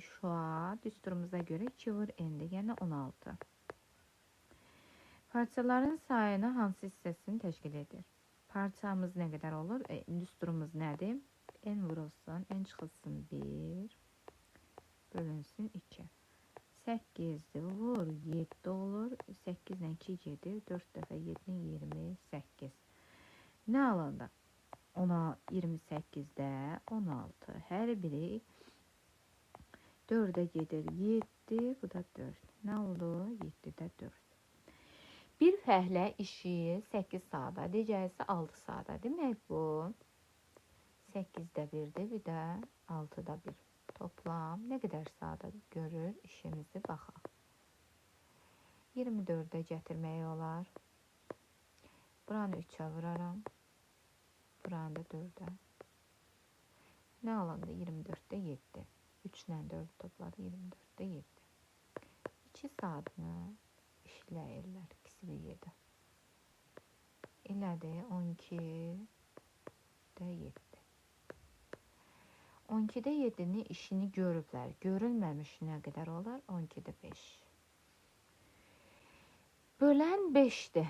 Şu an düsturumuza göre 2 vur n'dir, yəni 16. Parçaların sayını hansı hissəsini təşkil edir? Parçamız nə qədər olur? Düsturumuz nədir? N vurulsun, n çıxılsın 1, bölünsün 2. 8 vur 7 olur. 8 ilə 2 gedir. 4 dəfə 7-nin 28. Nə alanda? 28-də 16. Hər biri 4'e gedir 7. Bu da 4. Nə oldu? 7'də 4. Bir fəhlə işi 8 saata, digərisi 6 saata. Demək bu 8'də 1'dir, bir də 6'da 1. Toplam nə qədər saata görür işimizi baxaq. 24'e gətirmək olar. Buranı 3'e vuraram. Buranı da 4'e. Nə alanda 24'də 7. 3 ilə 4 topladı 24'də 7. 2 saatını işləyirlər. İkisi bir yerdə. Elədi 12'də 7. 12'də 7'ni işini görüblər. Görülməmiş nə qədər olar? 12'də 5. Bölən 5'dir.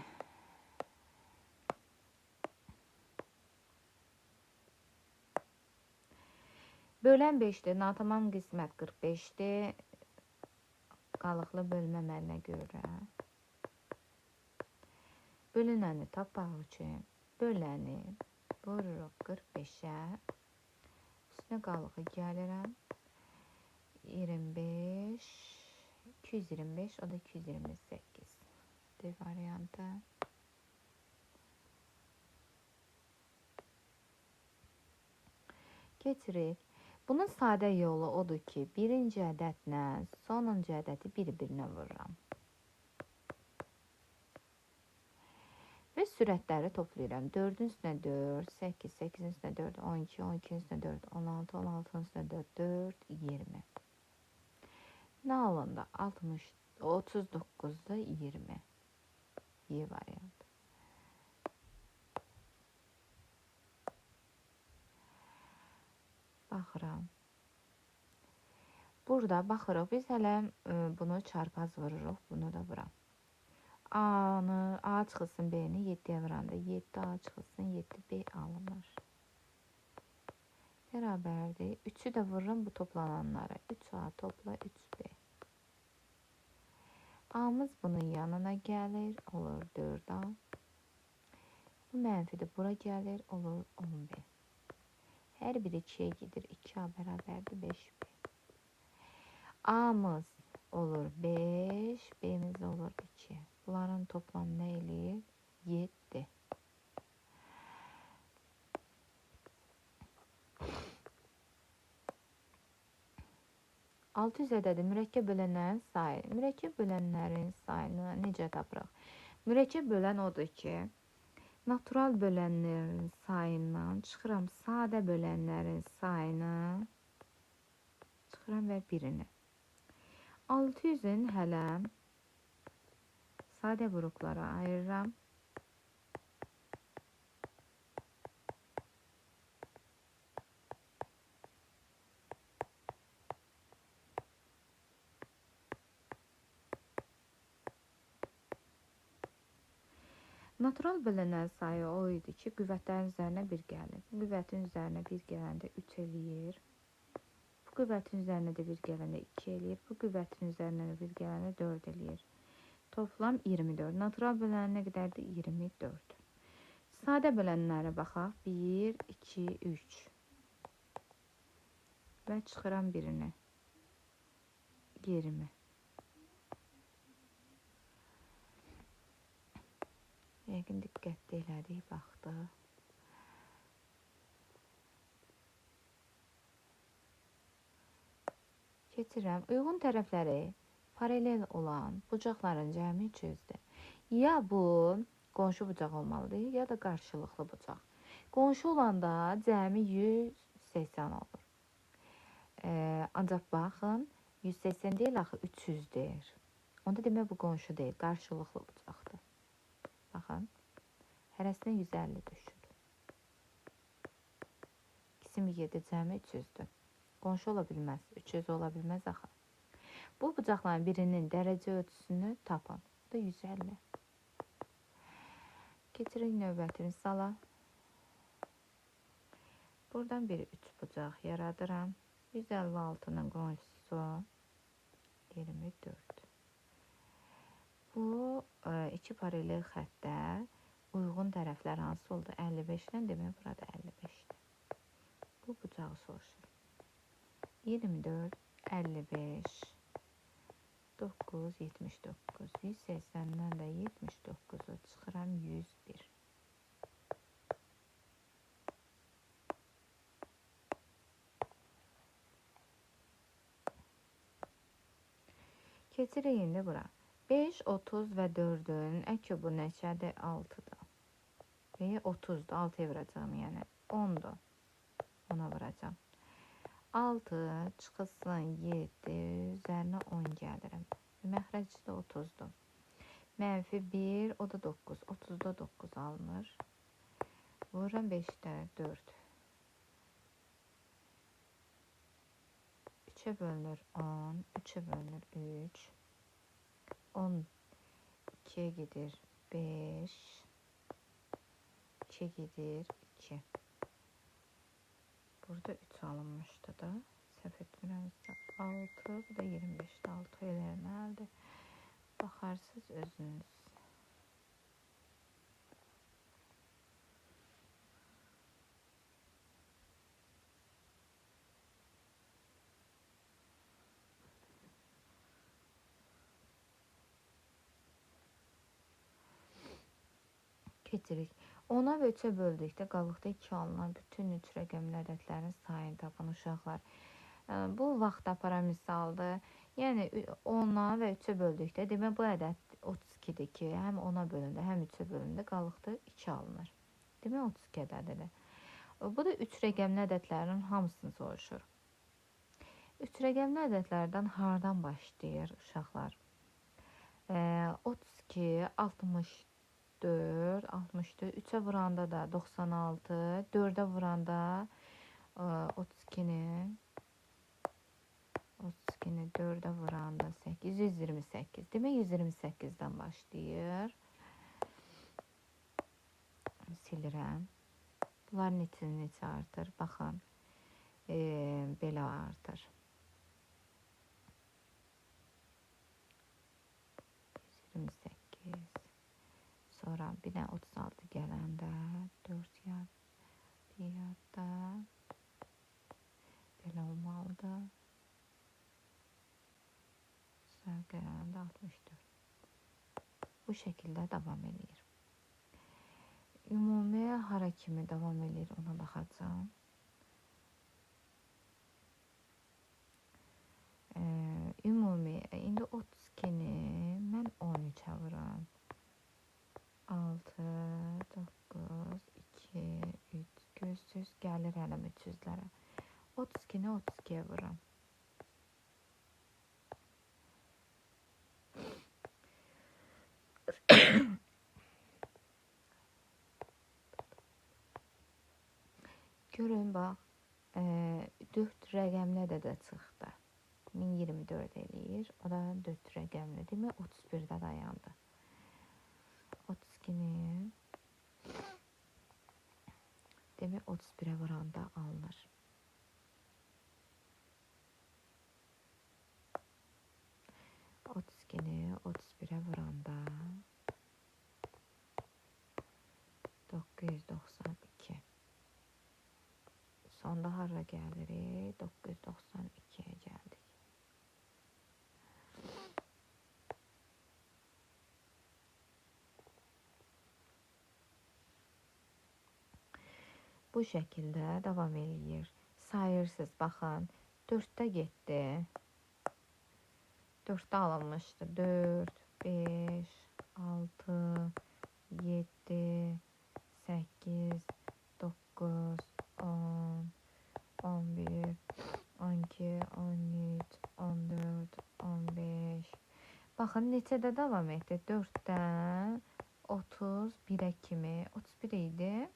Bölən 5'dir. Natamam qismət 45'dir. Qalıqlı bölmə əməlinə görə. Bölünəni tapmaq üçün böləni vururuq 45'ə. Üstünə qalığı gəlirəm. 25, 225, o da 228. D variantı. Keçirik. Bunun sadə yolu odur ki, birinci ədədlə sonuncu ədədi bir-birinə vururam. Və sürətləri toplayıram. 4'ün üstünə 4, 8, 8'in üstünə 4, 12, 12'in üstünə 4, 16, 16'ın üstünə 4, 4, 20. Nə alanda? 60, 39'da 20. Y variantı. Baxıram. Burada baxırıq. Biz hələ bunu çarpaz vururuq. Bunu da vuram. A çıxılsın B'ni 7'yə vuranda 7A çıxılsın 7B alınır. Bərabərdir. 3'ü də vururam bu toplananlara. 3A topla 3B. A'mız bunun yanına gəlir. Olur 4A. Bu mənfidir. Bura gəlir. Olur 10B. Hər biri 2'yə gedir. 2A bərabərdir 5B. A'mız olur 5. B'miz olur 2. Bunların toplamı nə eləyir? 7. Altı yüz ədədi mürəkkəb bölənlərin sayı. Mürəkkəb bölənlərin sayını necə tapırıq? Mürəkkəb bölən odur ki, natural bölənlərin sayından çıxıram sadə bölənlərin sayını, çıxıram və birini. 600'ün hələ sadə qruplara ayırıram. Natural bölənlərin sayı o idi ki, qüvvətlərin üzərinə 1 gəlir. Bu qüvvətin üzərinə 1 gələndə 3 eləyir. Bu qüvvətin üzərinə də 1 gələndə 2 eləyir. Bu qüvvətin üzərinə də 1 gələndə 4 eləyir. Toplam 24. Natural bölənlər nə qədərdir? 24. Sadə bölənlərə baxaq. 1, 2, 3. Və çıxıram birini. 20. Yəqin diqqətli elədik, baxdıq. Keçirəm. Uyğun tərəfləri paralel olan bucaqların cəmi 300'dür. Ya bu qonşu bucaq olmalıdır, ya da qarşılıqlı bucaq. Qonşu olanda cəmi 180 olur. Ancaq baxın, 180 deyil, axı 300 deyir. Onda demək bu qonşu deyil, qarşılıqlı bucaqdır. Baxın, hərəsinə 150 düşür. İkisinin 7 cəmi 300'dür. Qonşu ola bilməz. 300 ola bilməz axı. Bu bucaqların birinin dərəcə ölçüsünü tapın. Bu da 150. Keçirik növbəti misala. Buradan bir 3 bucaq yaradıram. 156'nın qonşusu 24. Bu iki paralel xəttə uyğun tərəflər hansı oldu? 55-dən demək burada 55-dir. Bu bucağı soruşur. 24, 55, 9, 79. 180'dən də 79'u çıxıram 101. Keçirik indi bura. 5, 30 və 4'ün əkubu neçədir? 6'dır. Və 30'dur. 6'ya vuracağım yəni. 10'dur. Ona vuracağım. 6 çıxılsın 7 üzərinə 10 gəlirim. Məxrəci də 30'dur. Mənfi 1, o da 9. 30'da 9 alınır. Vururam 5'də 4. 3'e bölünür 10, 3'e bölünür 3, 10, 2'ye gidir 5, 2'ye gidir 2. Burada 3 alınmıştı da. Səhv etmirəmsə 6, bu da 25'də 6 eləməlidir. Baxarsınız özünüz. Keçirik. 10'a və 3'ə böldükdə qalıqda 2 alınan bütün 3 rəqəmli ədədlərin sayını tapın uşaqlar. Bu vaxt aparan misaldır. Yəni 10'a və 3'ə böldükdə demək bu ədəd 32'dir ki, həm 10'a bölündə, həm 3'ə bölündə qalıqda 2 alınır. Demək 32 ədədidir. Bu da 3 rəqəmli ədədlərin hamısını soruşur. 3 rəqəmli ədədlərdən hardan başlayır uşaqlar? 32, 64, 64, 3'e vuranda da 96, 4'e vuranda 32'ni 4'e vuranda 8, 128. Demek 128'den başlayır. Silirəm. Bunların neçə artır? Baxın. Belə artır. 128. Sonra bir de 36 gələndə 4 yad, 1 yadda belə olmalıdır. Sonra gələndə 64. Bu şəkildə davam edir. Ümumi hara kimi davam edir ona baxacağım. Ümumi indi 32'ni mən 13'ə vuram. 6, 9, 2, 3, gözsüz gəlir hələm 300'lərə. 32'ni 32'ye vuram. Görün bax, 4 rəqəmli ədədə çıxdı. 1024 eləyir. O da 4 rəqəmli. Demək 31'də dayandı. 32'ni demək 31'e vuranda alınır. Otuzkini 31'e vuranda 992. Sonda hara gəlirik? 992'ye gəldik. Bu şəkildə davam eləyir. Sayırsınız, baxın. 4'də getdi. 4'də alınmışdı. 4, 5, 6, 7, 8, 9, 10, 11, 12, 13, 14, 15. Baxın, neçədə davam etdi? 4'dən 31'ə kimi. 31 idi.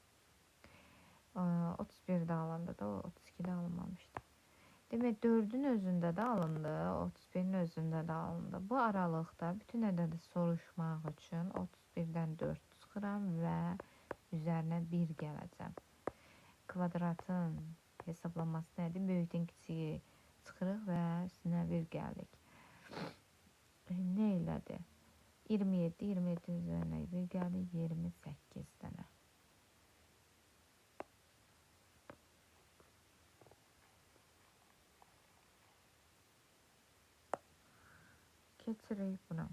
31'də alındı da, o 32'də alınmamışdı. Demək 4-ün özündə də alındı, 31-in özündə də alındı. Bu aralıqda bütün ədədi soruşmaq üçün 31-dən 4 çıxıram və üzərinə 1 gələcəm. Kvadratın hesablaması nədir? Böyükdən kiçiyi çıxırıq və üstünə 1 gəldik. Nə elədi? 27, 27 üzərinə 1 gəldi, 28 dənə. Keçirik buna.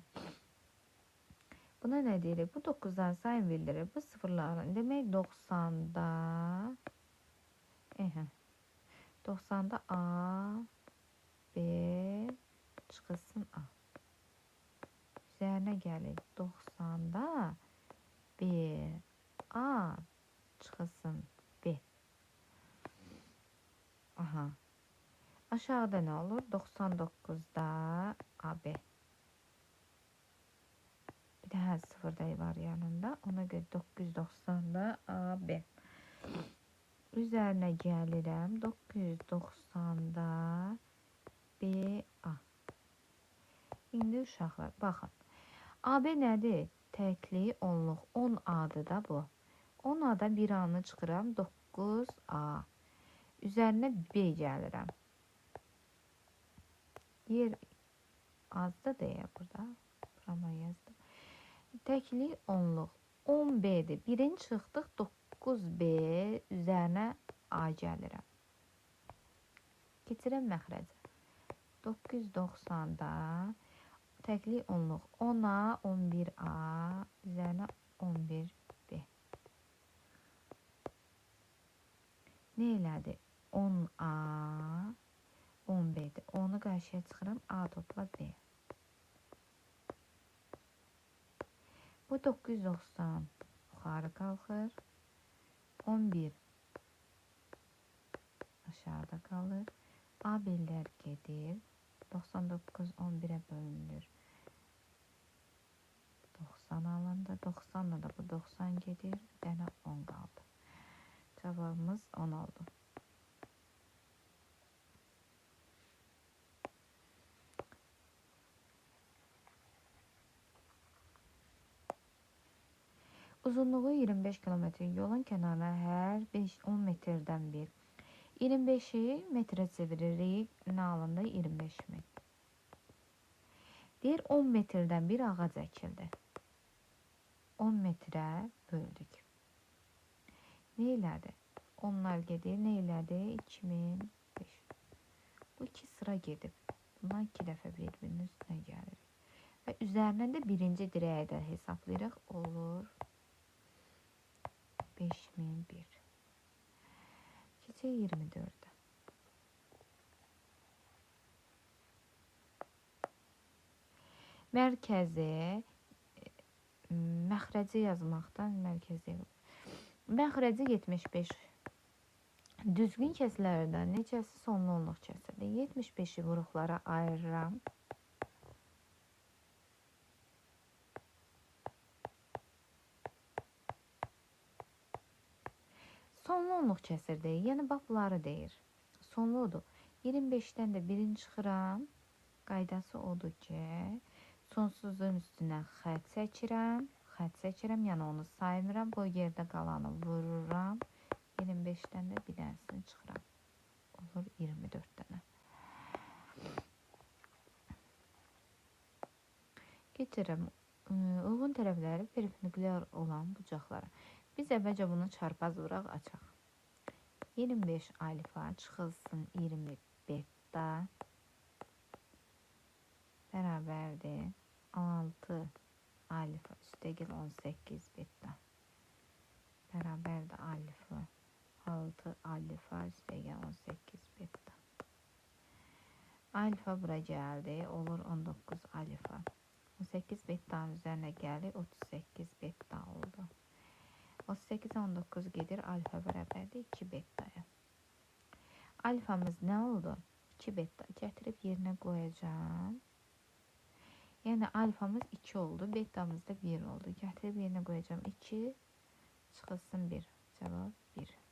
Buna nə deyirik? Bu 9'dan sayın bildirir. Bu sıfırların. Demək 90'da 90'da A, B çıxılsın A. Üzərinə gəlir 90'da B, A çıxılsın B. Aha. Aşağıda nə olur? 99'da AB. Bir daha sıfır da var yanında. Ona göre 990'da AB. Üzerine gəlirəm. 990'da BA. İndi uşaqlar, baxın. AB nədir? Təkli onluq. 10A'dır da bu. 10A'da bir A'nı çıxıram. 9A. Üzərinə B gəlirəm. Yer azda deyə burada. Burama yazdım. Təkli onluq. 10B'dir. Birin çıxdıq 9B üzərinə A gəlirəm. Keçirəm məxrəcə. 990'da təkli onluq 10A, 11A üzərinə 11B. Nə elədi? 10A, 10B'dir. 10'u qarşıya çıxıram. A topla B. Bu 990 yuxarı qalxır. 11 aşağıda qalır. A birlər gedir. 99 11'e bölünür. 90 alındı. 90'la da bu 90 gedir. Bir dənə 10 qaldı. Cavabımız 10 oldu. Uzunluğu 25 kilometre yolun kənarına hər 5-10 metrdən bir. 25'i metre çeviririk. Nə alındı? 25 metr. Deyir 10 metrdən bir ağac əkildi. 10 metrə böldük. Nə elədi? Onlar gedir. Nə elədi? 2005. Bu 2 sıra gedib. Bundan 2 dəfə bir-birinin üstünə gəlir. Və üzərinə də birinci dirəyə də hesablayırıq. Olur 5001. Keçək 24'ə. Mərkəzi məxrəci yazmaqdan məxrəci 75. Düzgün kəsilərdən neçəsi sonlu onluq kəsirdir? 75'i vuruqlara ayırıram. Sonlu onluq kəsir deyir. Yəni bax bunları deyir. Sonludur. 25'dən də birini çıxıram. Qaydası odur ki, sonsuzun üstünə xətt çəkirəm. Xətt çəkirəm, yəni onu saymıram. Bu yerdə qalanı vururam. 25'dən də bir dənəsini çıxıram. Olur 24 dənə. Keçirəm uyğun tərəfləri perpendikulär olan bucaqlara. Biz əvvəlcə bunu çarpaz vuraq, açaq. 25 alfa çıxılsın 20 beta bərabərdir 6 alfa üstəgəl 18 beta bərabərdir alfa 6 alfa üstəgəl 18 beta. Alfa bura gəldi, olur 19 alfa. 18 betanın üzərinə gəlir, 38 beta oldu. 38'e 19 gedir, alfa bərabərdir 2 betaya. Alfamız nə oldu? 2 beta. Gətirib yerinə qoyacağım. Yəni alfamız 2 oldu, betamız da 1 oldu. Gətirib yerinə qoyacağım 2, çıxılsın 1. Cavab 1.